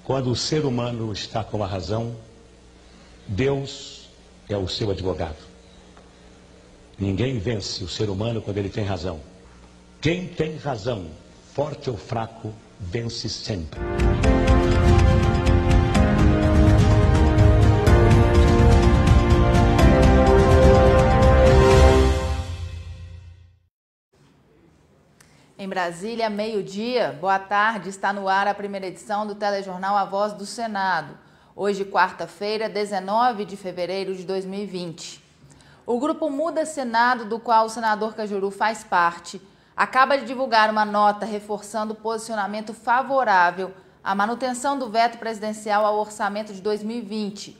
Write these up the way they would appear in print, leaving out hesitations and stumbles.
Quando o ser humano está com a razão, Deus é o seu advogado. Ninguém vence o ser humano quando ele tem razão. Quem tem razão, forte ou fraco, vence sempre. Em Brasília, meio-dia, boa tarde, está no ar a primeira edição do telejornal A Voz do Senado. Hoje, quarta-feira, 19 de fevereiro de 2020. O grupo Muda Senado, do qual o senador Cajuru faz parte, acaba de divulgar uma nota reforçando o posicionamento favorável à manutenção do veto presidencial ao orçamento de 2020,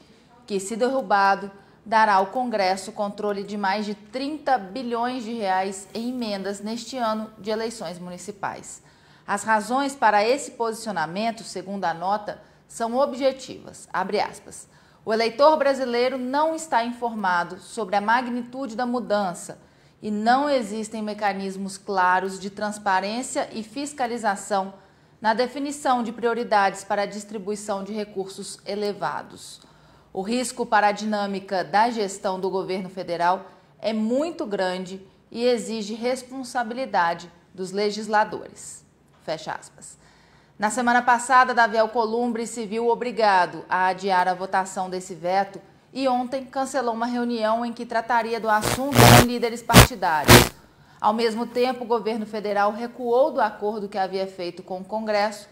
que, se derrubado, dará ao Congresso o controle de mais de 30 bilhões de reais em emendas neste ano de eleições municipais. As razões para esse posicionamento, segundo a nota, são objetivas. Abre aspas. O eleitor brasileiro não está informado sobre a magnitude da mudança e não existem mecanismos claros de transparência e fiscalização na definição de prioridades para a distribuição de recursos elevados. O risco para a dinâmica da gestão do governo federal é muito grande e exige responsabilidade dos legisladores. Fecha aspas. Na semana passada, Davi Alcolumbre se viu obrigado a adiar a votação desse veto e ontem cancelou uma reunião em que trataria do assunto com líderes partidários. Ao mesmo tempo, o governo federal recuou do acordo que havia feito com o Congresso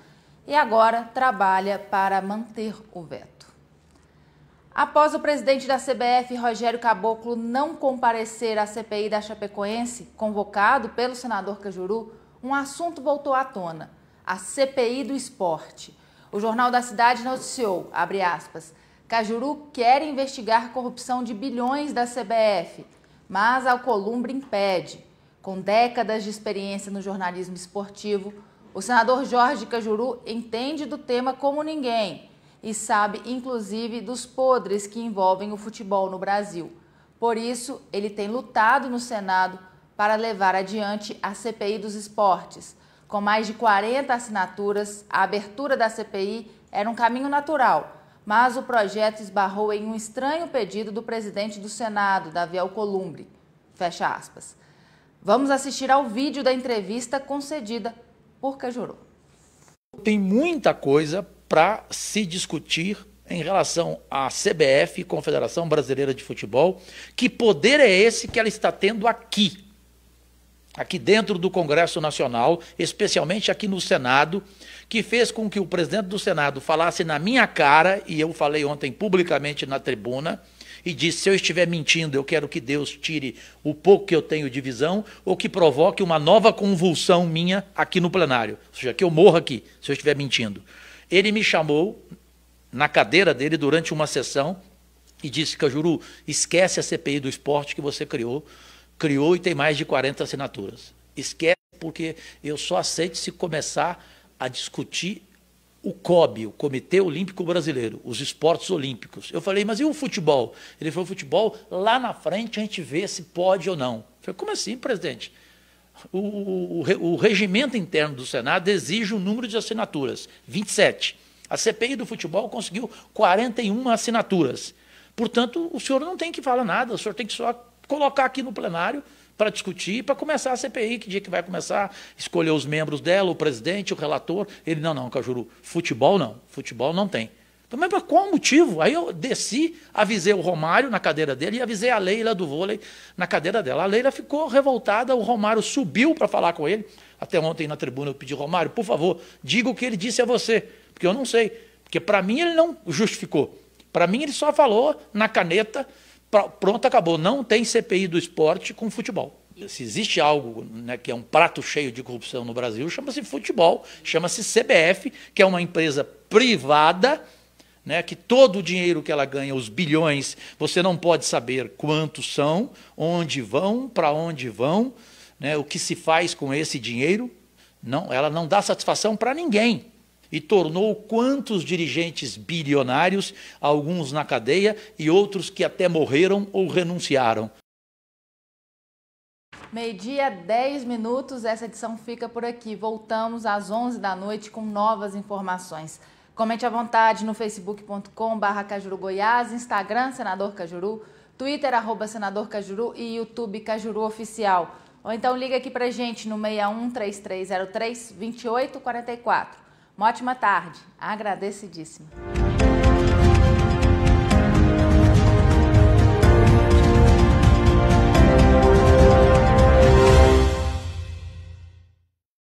e agora trabalha para manter o veto. Após o presidente da CBF, Rogério Caboclo, não comparecer à CPI da Chapecoense, convocado pelo senador Cajuru, um assunto voltou à tona, a CPI do esporte. O Jornal da Cidade noticiou, abre aspas, Cajuru quer investigar corrupção de bilhões da CBF, mas Alcolumbre impede. Com décadas de experiência no jornalismo esportivo, o senador Jorge Cajuru entende do tema como ninguém e sabe, inclusive, dos podres que envolvem o futebol no Brasil. Por isso, ele tem lutado no Senado para levar adiante a CPI dos esportes. Com mais de 40 assinaturas, a abertura da CPI era um caminho natural, mas o projeto esbarrou em um estranho pedido do presidente do Senado, Davi Alcolumbre. Fecha aspas. Vamos assistir ao vídeo da entrevista concedida por Cajuru. Tem muita coisa para se discutir em relação à CBF, Confederação Brasileira de Futebol. Que poder é esse que ela está tendo aqui dentro do Congresso Nacional, especialmente aqui no Senado, que fez com que o presidente do Senado falasse na minha cara, e eu falei ontem publicamente na tribuna, e disse, se eu estiver mentindo, eu quero que Deus tire o pouco que eu tenho de visão, ou que provoque uma nova convulsão minha aqui no plenário, ou seja, que eu morra aqui, se eu estiver mentindo. Ele me chamou na cadeira dele durante uma sessão e disse, Cajuru, esquece a CPI do esporte que você criou e tem mais de 40 assinaturas. Esquece porque eu só aceito se começar a discutir o COB, o Comitê Olímpico Brasileiro, os esportes olímpicos. Eu falei, mas e o futebol? Ele falou, futebol, lá na frente a gente vê se pode ou não. Eu falei, como assim, presidente? O regimento interno do Senado exige um número de assinaturas, 27. A CPI do futebol conseguiu 41 assinaturas. Portanto, o senhor não tem que falar nada, o senhor tem que só colocar aqui no plenário para discutir, para começar a CPI, que dia que vai começar, escolher os membros dela, o presidente, o relator. Ele, não, Cajuru, futebol não tem. Mas por qual motivo? Aí eu desci, avisei o Romário na cadeira dele e avisei a Leila do vôlei na cadeira dela. A Leila ficou revoltada, o Romário subiu para falar com ele. Até ontem na tribuna eu pedi, Romário, por favor, diga o que ele disse a você, porque eu não sei. Porque para mim ele não justificou. Para mim ele só falou na caneta, pronto, acabou. Não tem CPI do esporte com futebol. Se existe algo, né, que é um prato cheio de corrupção no Brasil, chama-se futebol, chama-se CBF, que é uma empresa privada, né, que todo o dinheiro que ela ganha, os bilhões, você não pode saber quantos são, onde vão, para onde vão, né, o que se faz com esse dinheiro. Não, ela não dá satisfação para ninguém. E tornou quantos dirigentes bilionários, alguns na cadeia e outros que até morreram ou renunciaram. Meio-dia, 10 minutos, essa edição fica por aqui. Voltamos às 11 da noite com novas informações. Comente à vontade no facebook.com/Cajuru Goiás, Instagram Senador Cajuru, Twitter @Senador Cajuru e YouTube Cajuru Oficial. Ou então liga aqui pra gente no 61-3303-2844. Uma ótima tarde, agradecidíssima.